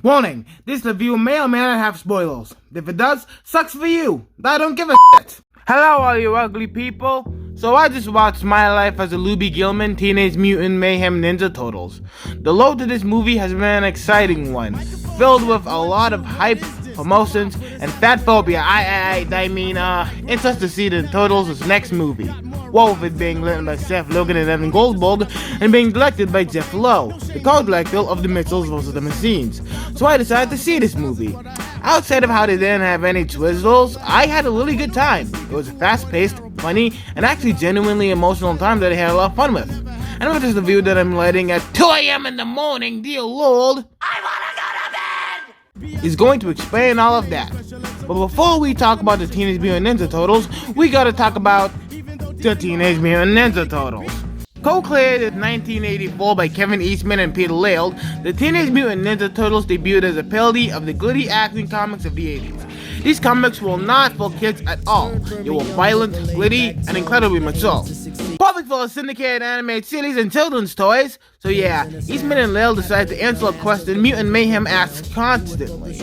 Warning, this review may or may not have spoilers. If it does, sucks for you. I don't give a shit. Hello all you ugly people. So I just watched My Life as a Luby Gilman, Teenage Mutant Mayhem Ninja Turtles. The load to this movie has been an exciting one, filled with a lot of hype, promotions, and fat phobia. I mean, interest to see the Turtles' next movie. Well, with it being written by Seth, Rogen, and Evan Goldberg, and being directed by Jeff Lowe, the co-director of The Mitchells vs. the Machines. So I decided to see this movie. Outside of how they didn't have any twizzles, I had a really good time. It was a fast-paced, funny, and actually genuinely emotional time that I had a lot of fun with. And with this review that I'm lighting at 2 a.m. in the morning, dear Lord, I wanna go to bed! Is going to explain all of that. But before we talk about the Teenage Mutant Ninja Turtles, we gotta talk about the Teenage Mutant Ninja Turtles. Co-created in 1984 by Kevin Eastman and Peter Laird, the Teenage Mutant Ninja Turtles debuted as a parody of the gritty action comics of the 80s. These comics were not for kids at all. They were violent, gritty, and incredibly mature. Perfect for a syndicated animated series and children's toys. So yeah, Eastman and Laird decided to answer a question Mutant Mayhem asks constantly.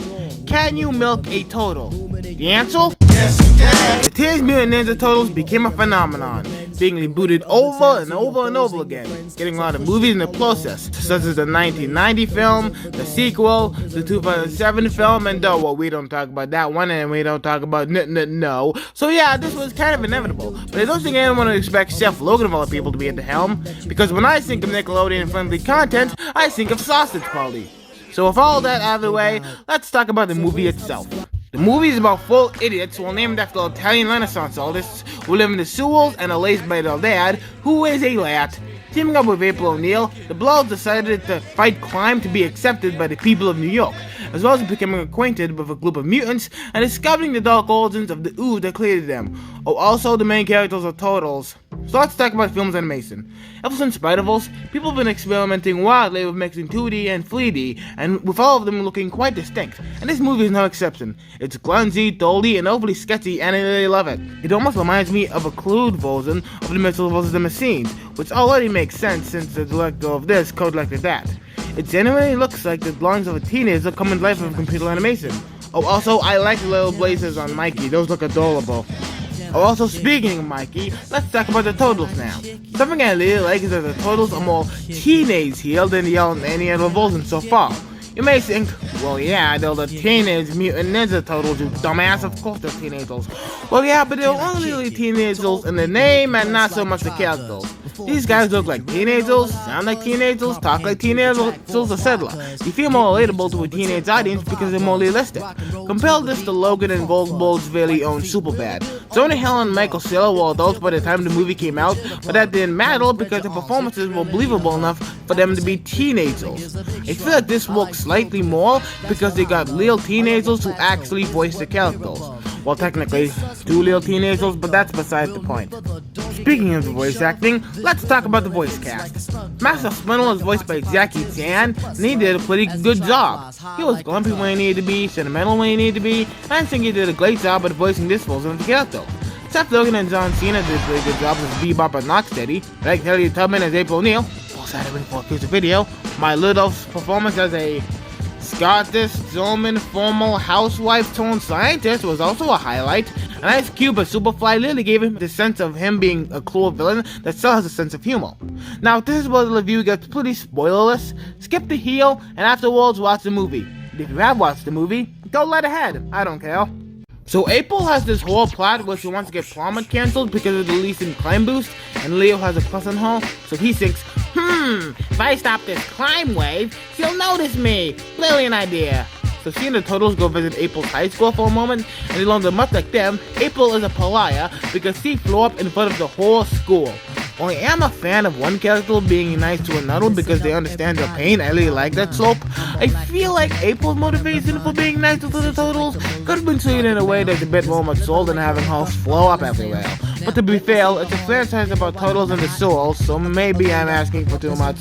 Can you milk a turtle? The answer? Yes, you can! The Teenage Mutant Ninja Turtles became a phenomenon, being rebooted over and over and over again, getting a lot of movies in the process, such as the 1990 film, the sequel, the 2007 film, and well, we don't talk about that one, and we don't talk about no. So yeah, this was kind of inevitable, but I don't think anyone would expect Seth Logan of all people to be at the helm, because when I think of Nickelodeon-friendly content, I think of Sausage Party. So with all that out of the way, let's talk about the movie itself. The movie is about 4 idiots who are named after Italian Renaissance artists who live in the sewers and are raised by their dad, who is a rat. Teaming up with April O'Neil, the Bloods decided to fight crime to be accepted by the people of New York, as well as becoming acquainted with a group of mutants and discovering the dark origins of the ooze that created them. Oh, also the main characters are turtles. So let's talk about film's animation. Ever since Spider-Verse, people have been experimenting wildly with mixing 2D and 3D, and with all of them looking quite distinct, and this movie is no exception. It's grungy, dirty, and overly sketchy, and I really love it. It almost reminds me of a crude version of The Mitchells vs. the Machines, which already makes sense since the director of this co-directed that. It genuinely looks like the drawings of a teenager come to life with computer animation. Oh, also, I like the little blazers on Mikey, those look adorable. Oh, also, speaking of Mikey, let's talk about the Turtles now. Something I really like is that the Turtles are more teenage here than any other version so far. You may think, well yeah, they're the Teenage Mutant Ninja Turtles, you dumbass, of course they're teenagers. Well yeah, but they're only really teenagers in the name and not so much the characters. These guys look like teenagers, sound like teenagers, talk like teenagers, etc. They feel more relatable to a teenage audience because they're more realistic. Compare this to Logan and Goldberg's very own Superbad. Jonah Hill and Michael Cera were adults by the time the movie came out, but that didn't matter because the performances were believable enough for them to be teenagers. I feel like this works slightly more because they got real teenagers who actually voice the characters. Well, technically, 2 real teenagers, but that's beside the point. Speaking of the voice acting, let's talk about the voice cast. Master Splinter is voiced by Jackie Chan, and he did a pretty good job. He was grumpy when he needed to be, sentimental when he needed to be, and I think he did a great job at voicing this version of the character. Seth Rogen and John Cena did a pretty good job as Bebop and Rocksteady, like Harriet Tubman as April O'Neil. Also, I had to wait for a future video. My Lidl's performance as a Scottish, German, formal housewife turned scientist was also a highlight. And Ice Cube as Superfly really gave him the sense of him being a cool villain that still has a sense of humor. Now, if this is where the review gets pretty spoilerless, skip the heel and afterwards watch the movie. If you have watched the movie, go right ahead, I don't care. So April has this whole plot where she wants to get Promenade cancelled because of the recent crime boost, and Leo has a crush on her, so he thinks, if I stop this crime wave, she'll notice me. Brilliant idea. So she and the Turtles go visit April's high school for a moment, and they learn that much like them, April is a pariah because she flew up in front of the whole school. While I am a fan of one character being nice to another because they understand their pain, I really like that trope, I feel like April's motivation for being nice to the Turtles could have been treated in a way that's a bit more mature than having her flow up everywhere. But to be fair, it's a franchise about turtles in the sewers, so maybe I'm asking for too much.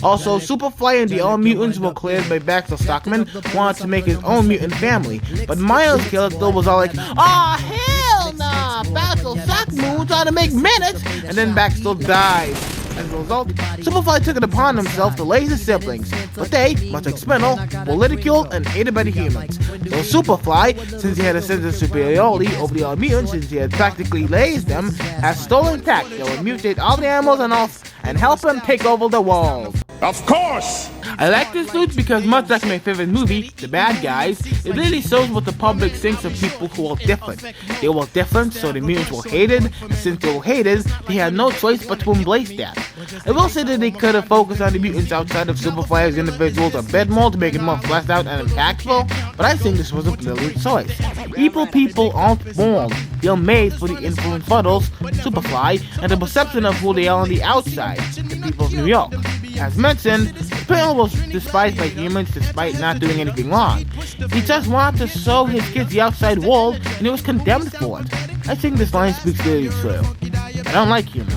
Also, Superfly and the All Mutants were cleared by Baxter Stockman, who wanted to make his own mutant family, but Miles' character was all like, "Aw, hell nah, Baxter Stockman was trying to make minutes," and then Baxter dies. As a result, Superfly took it upon himself to raise his siblings, but they, much like Spindle, were ridiculed and hated by the humans. So Superfly, since he had a sense of superiority over the other mutants, since he had practically raised them, has stolen tech that would mutate all the animals on Earth and help him take over the world. Of course! I like this suit because much like my favorite movie, The Bad Guys, it really shows what the public thinks of people who are different. They were different, so the mutants were hated, and since they were hated, they had no choice but to embrace that. I will say that they could have focused on the mutants outside of Superfly as individuals a bit more to make it more fleshed out and impactful, but I think this was a brilliant choice. Evil people aren't born, they're made for the influence others, Superfly, and the perception of who they are on the outside, the people of New York. As mentioned, Spindle was despised by humans despite not doing anything wrong. He just wanted to show his kids the outside world, and he was condemned for it. I think this line speaks really true. I don't like humans,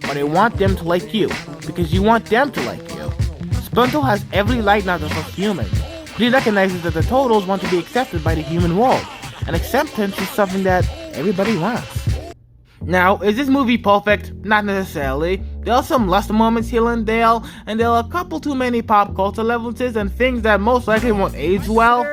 but I want them to like you, because you want them to like you. Spindle has every right not to trust humans, but he recognizes that the Turtles want to be accepted by the human world, and acceptance is something that everybody wants. Now, is this movie perfect? Not necessarily. There are some luster moments here and there, and there are a couple too many pop culture references and things that most likely won't age well.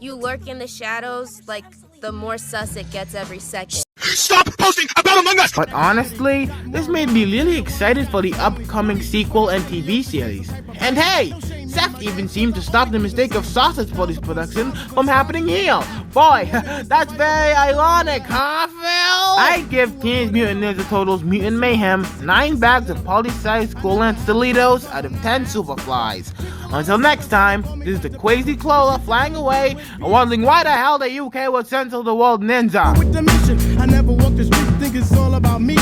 You lurk in the shadows, like the more sus it gets every second. Stop posting about Among Us! But honestly, this made me really excited for the upcoming sequel and TV series. And hey, Seth even seemed to stop the mistake of Sausage Party's production from happening here. Boy, that's very ironic, huh, Phil? I give Teenage Mutant Ninja Turtles Mutant Mayhem 9 bags of party-sized Cool Lance Doritos out of 10 Superflies. Until next time, this is the crazy Crowla flying away and wondering why the hell the UK would censor the word ninja. With the mission, I never walk the street, think it's all about me.